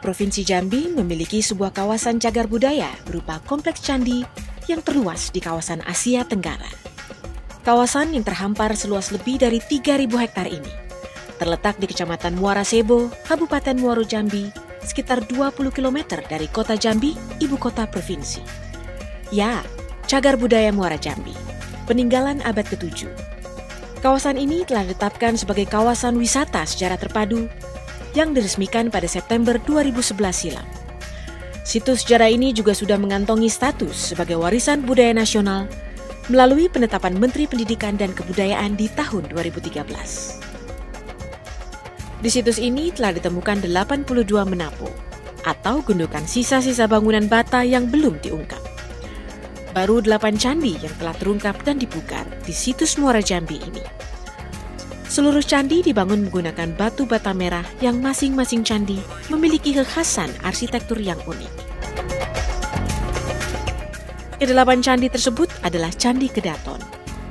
Provinsi Jambi memiliki sebuah kawasan cagar budaya berupa kompleks candi yang terluas di kawasan Asia Tenggara. Kawasan yang terhampar seluas lebih dari 3.000 hektar ini terletak di Kecamatan Muara Sebo, Kabupaten Muaro Jambi, sekitar 20 km dari kota Jambi, ibu kota provinsi. Ya, cagar budaya Muara Jambi, peninggalan abad ke-7. Kawasan ini telah ditetapkan sebagai kawasan wisata secara terpadu yang diresmikan pada September 2011 silam. Situs sejarah ini juga sudah mengantongi status sebagai warisan budaya nasional melalui penetapan Menteri Pendidikan dan Kebudayaan di tahun 2013. Di situs ini telah ditemukan 82 menapo atau gundukan sisa-sisa bangunan bata yang belum diungkap. Baru 8 candi yang telah terungkap dan dipugar di situs Muara Jambi ini. Seluruh candi dibangun menggunakan batu bata merah yang masing-masing candi memiliki kekhasan arsitektur yang unik. Kedelapan candi tersebut adalah Candi Kedaton,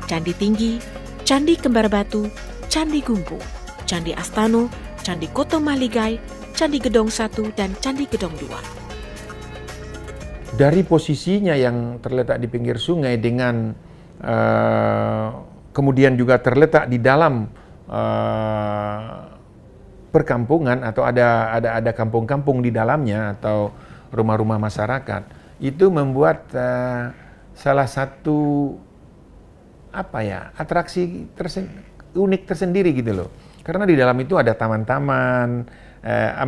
Candi Tinggi, Candi Kembar Batu, Candi Gumpung, Candi Astano, Candi Koto Maligai, Candi Gedong 1, dan Candi Gedong 2. Dari posisinya yang terletak di pinggir sungai dengan kemudian juga terletak di dalam perkampungan atau ada kampung-kampung di dalamnya atau rumah-rumah masyarakat, itu membuat salah satu atraksi unik tersendiri gitu loh. Karena di dalam itu ada taman-taman,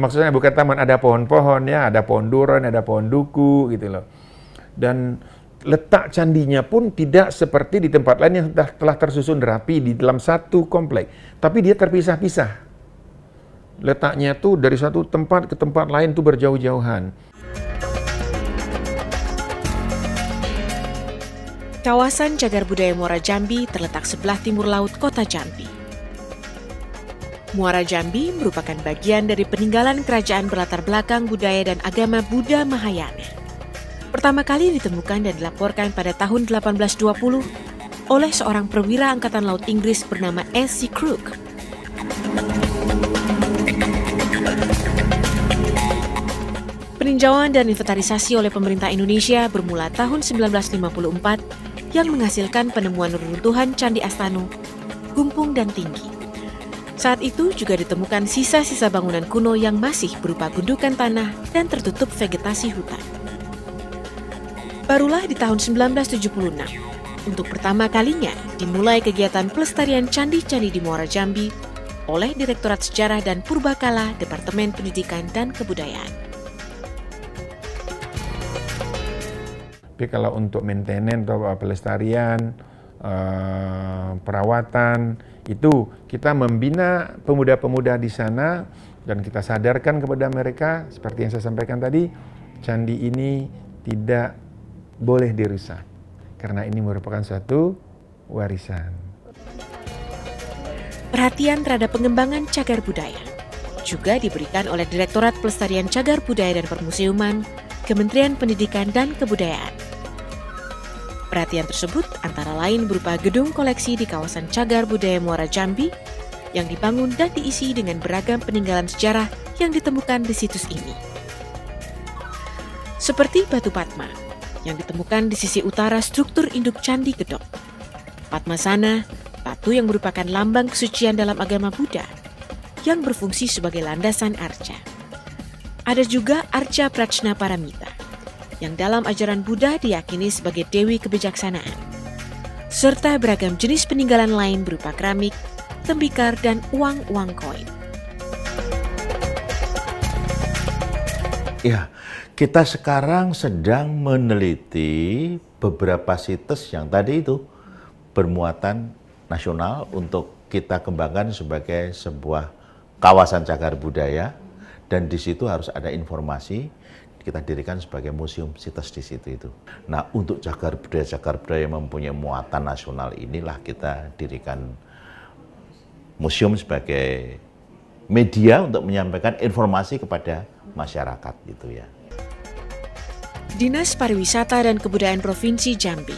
maksudnya bukan taman, ada pohon-pohon ya, ada pohon duren, ada pohon duku gitu loh. Dan letak candinya pun tidak seperti di tempat lain yang telah tersusun rapi di dalam satu komplek, tapi dia terpisah-pisah. Letaknya tuh dari satu tempat ke tempat lain tuh berjauh-jauhan. Kawasan Cagar Budaya Muara Jambi terletak sebelah timur laut kota Jambi. Muara Jambi merupakan bagian dari peninggalan kerajaan berlatar belakang budaya dan agama Buddha Mahayana. Pertama kali ditemukan dan dilaporkan pada tahun 1820 oleh seorang perwira Angkatan Laut Inggris bernama S.C. Crook. Peninjauan dan inventarisasi oleh pemerintah Indonesia bermula tahun 1954 yang menghasilkan penemuan reruntuhan Candi Astano, Gumpung, dan Tinggi. Saat itu juga ditemukan sisa-sisa bangunan kuno yang masih berupa gundukan tanah dan tertutup vegetasi hutan. Barulah di tahun 1976, untuk pertama kalinya dimulai kegiatan pelestarian candi-candi di Muara Jambi oleh Direktorat Sejarah dan Purbakala Departemen Pendidikan dan Kebudayaan. Tapi kalau untuk maintenance atau pelestarian, perawatan, itu kita membina pemuda-pemuda di sana dan kita sadarkan kepada mereka, seperti yang saya sampaikan tadi, candi ini tidak boleh dirusak, karena ini merupakan suatu warisan. Perhatian terhadap pengembangan cagar budaya juga diberikan oleh Direktorat Pelestarian Cagar Budaya dan Permuseuman, Kementerian Pendidikan dan Kebudayaan. Perhatian tersebut antara lain berupa gedung koleksi di kawasan Cagar Budaya Muara Jambi yang dibangun dan diisi dengan beragam peninggalan sejarah yang ditemukan di situs ini. Seperti batu Padma yang ditemukan di sisi utara struktur induk Candi Gedong. Padmasana, batu yang merupakan lambang kesucian dalam agama Buddha, yang berfungsi sebagai landasan arca. Ada juga Arca Prajna Paramita, yang dalam ajaran Buddha diyakini sebagai Dewi Kebijaksanaan, serta beragam jenis peninggalan lain berupa keramik, tembikar, dan uang-uang koin. Ya, kita sekarang sedang meneliti beberapa situs yang tadi itu bermuatan nasional untuk kita kembangkan sebagai sebuah kawasan cagar budaya, dan di situ harus ada informasi, kita dirikan sebagai museum situs di situ itu. Nah, untuk cagar budaya yang mempunyai muatan nasional inilah kita dirikan museum sebagai media untuk menyampaikan informasi kepada masyarakat gitu ya. Dinas Pariwisata dan Kebudayaan Provinsi Jambi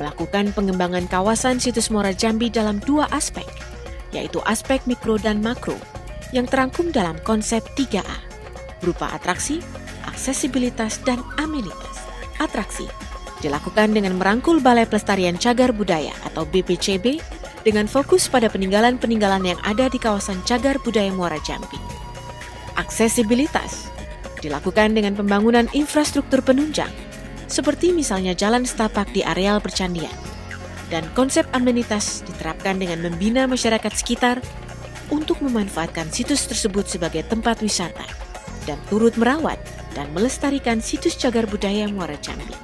melakukan pengembangan kawasan situs Muara Jambi dalam dua aspek, yaitu aspek mikro dan makro, yang terangkum dalam konsep 3A. berupa atraksi, aksesibilitas, dan amenitas. Atraksi dilakukan dengan merangkul Balai Pelestarian Cagar Budaya atau BPCB dengan fokus pada peninggalan-peninggalan yang ada di kawasan Cagar Budaya Muara Jambi. Aksesibilitas dilakukan dengan pembangunan infrastruktur penunjang, seperti misalnya jalan setapak di areal percandian. Dan konsep amenitas diterapkan dengan membina masyarakat sekitar untuk memanfaatkan situs tersebut sebagai tempat wisata dan turut merawat dan melestarikan situs Cagar Budaya Muara Jambi.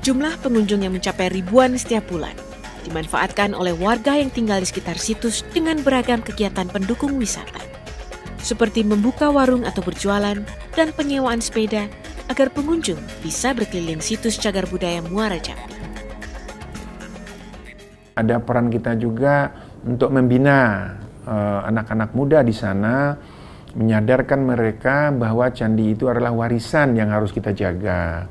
Jumlah pengunjung yang mencapai ribuan setiap bulan dimanfaatkan oleh warga yang tinggal di sekitar situs dengan beragam kegiatan pendukung wisata, seperti membuka warung atau berjualan dan penyewaan sepeda agar pengunjung bisa berkeliling situs Cagar Budaya Muara Jambi. Ada peran kita juga untuk membina anak-anak muda di sana, menyadarkan mereka bahwa candi itu adalah warisan yang harus kita jaga,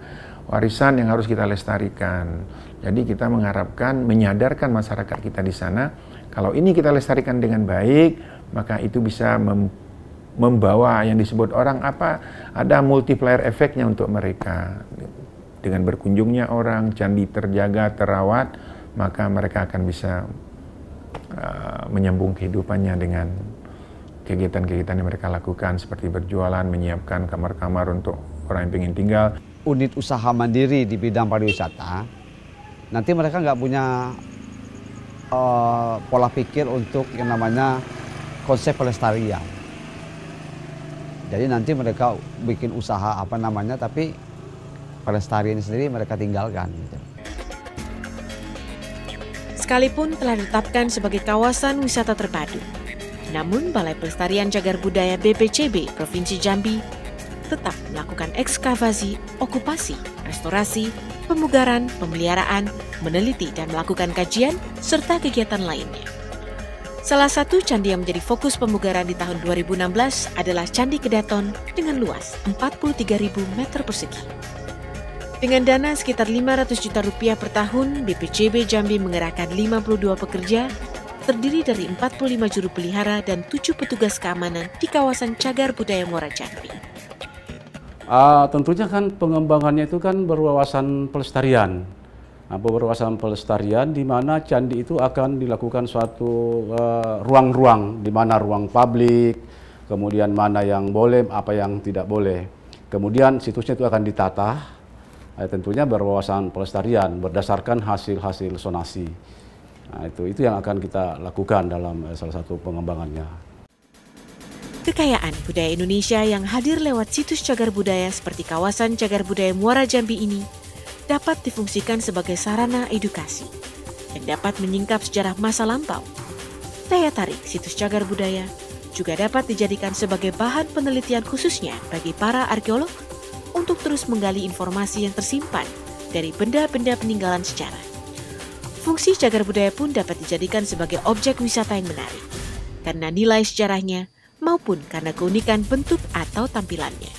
warisan yang harus kita lestarikan. Jadi kita mengharapkan menyadarkan masyarakat kita di sana, kalau ini kita lestarikan dengan baik, maka itu bisa membawa yang disebut orang ada multiplier efeknya untuk mereka. Dengan berkunjungnya orang, candi terjaga, terawat, maka mereka akan bisa menyambung kehidupannya dengan kegiatan-kegiatan yang mereka lakukan, seperti berjualan, menyiapkan kamar-kamar untuk orang yang ingin tinggal. Unit usaha mandiri di bidang pariwisata, nanti mereka nggak punya pola pikir untuk yang namanya konsep pelestarian. Jadi nanti mereka bikin usaha tapi pelestarian sendiri mereka tinggalkan. Gitu. Sekalipun telah ditetapkan sebagai kawasan wisata terpadu, namun Balai Pelestarian Cagar Budaya BPCB Provinsi Jambi tetap melakukan ekskavasi, okupasi, restorasi, pemugaran, pemeliharaan, meneliti dan melakukan kajian, serta kegiatan lainnya. Salah satu candi yang menjadi fokus pemugaran di tahun 2016 adalah Candi Kedaton dengan luas 43.000 meter persegi. Dengan dana sekitar 500 juta rupiah per tahun, BPCB Jambi mengerahkan 52 pekerja, terdiri dari 45 juru pelihara dan 7 petugas keamanan di kawasan Cagar Budaya Muara Jambi. Tentunya kan pengembangannya itu kan berwawasan pelestarian. Berwawasan pelestarian di mana candi itu akan dilakukan suatu ruang-ruang, di mana ruang publik, kemudian mana yang boleh, apa yang tidak boleh. Kemudian situsnya itu akan ditata, tentunya berwawasan pelestarian berdasarkan hasil-hasil sonasi. Itu yang akan kita lakukan dalam salah satu pengembangannya. Kekayaan budaya Indonesia yang hadir lewat situs cagar budaya seperti kawasan Cagar Budaya Muara Jambi ini dapat difungsikan sebagai sarana edukasi yang dapat menyingkap sejarah masa lampau. Daya tarik situs cagar budaya juga dapat dijadikan sebagai bahan penelitian khususnya bagi para arkeolog untuk terus menggali informasi yang tersimpan dari benda-benda peninggalan sejarah. Fungsi cagar budaya pun dapat dijadikan sebagai objek wisata yang menarik karena nilai sejarahnya maupun karena keunikan bentuk atau tampilannya.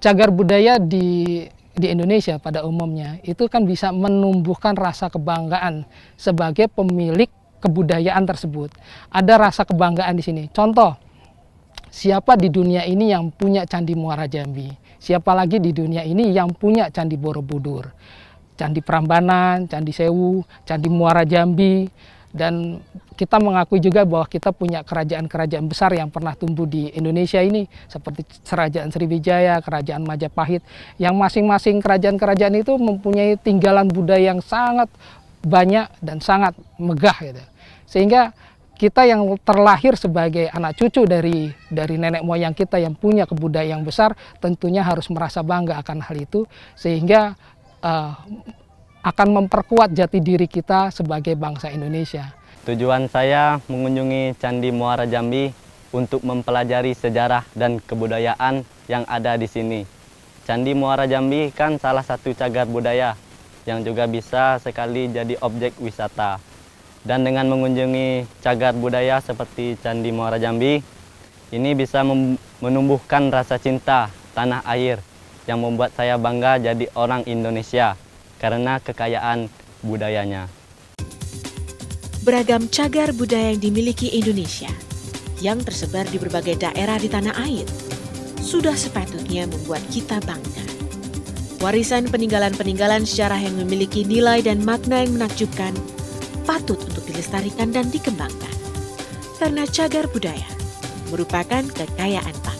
Cagar budaya di Indonesia pada umumnya itu kan bisa menumbuhkan rasa kebanggaan sebagai pemilik kebudayaan tersebut. Ada rasa kebanggaan di sini. Contoh, siapa di dunia ini yang punya Candi Muara Jambi? Siapa lagi di dunia ini yang punya Candi Borobudur? Candi Prambanan, Candi Sewu, Candi Muara Jambi. Dan kita mengakui juga bahwa kita punya kerajaan-kerajaan besar yang pernah tumbuh di Indonesia ini, seperti Kerajaan Sriwijaya, Kerajaan Majapahit, yang masing-masing kerajaan-kerajaan itu mempunyai tinggalan budaya yang sangat banyak dan sangat megah gitu. Sehingga kita yang terlahir sebagai anak cucu dari nenek moyang kita yang punya kebudayaan yang besar, tentunya harus merasa bangga akan hal itu, sehingga akan memperkuat jati diri kita sebagai bangsa Indonesia. Tujuan saya mengunjungi Candi Muara Jambi untuk mempelajari sejarah dan kebudayaan yang ada di sini. Candi Muara Jambi kan salah satu cagar budaya yang juga bisa sekali jadi objek wisata. Dan dengan mengunjungi cagar budaya seperti Candi Muara Jambi, ini bisa menumbuhkan rasa cinta tanah air yang membuat saya bangga jadi orang Indonesia karena kekayaan budayanya. beragam cagar budaya yang dimiliki Indonesia yang tersebar di berbagai daerah di tanah air sudah sepatutnya membuat kita bangga. Warisan peninggalan-peninggalan sejarah yang memiliki nilai dan makna yang menakjubkan patut untuk dilestarikan dan dikembangkan. Karena cagar budaya merupakan kekayaan bangsa.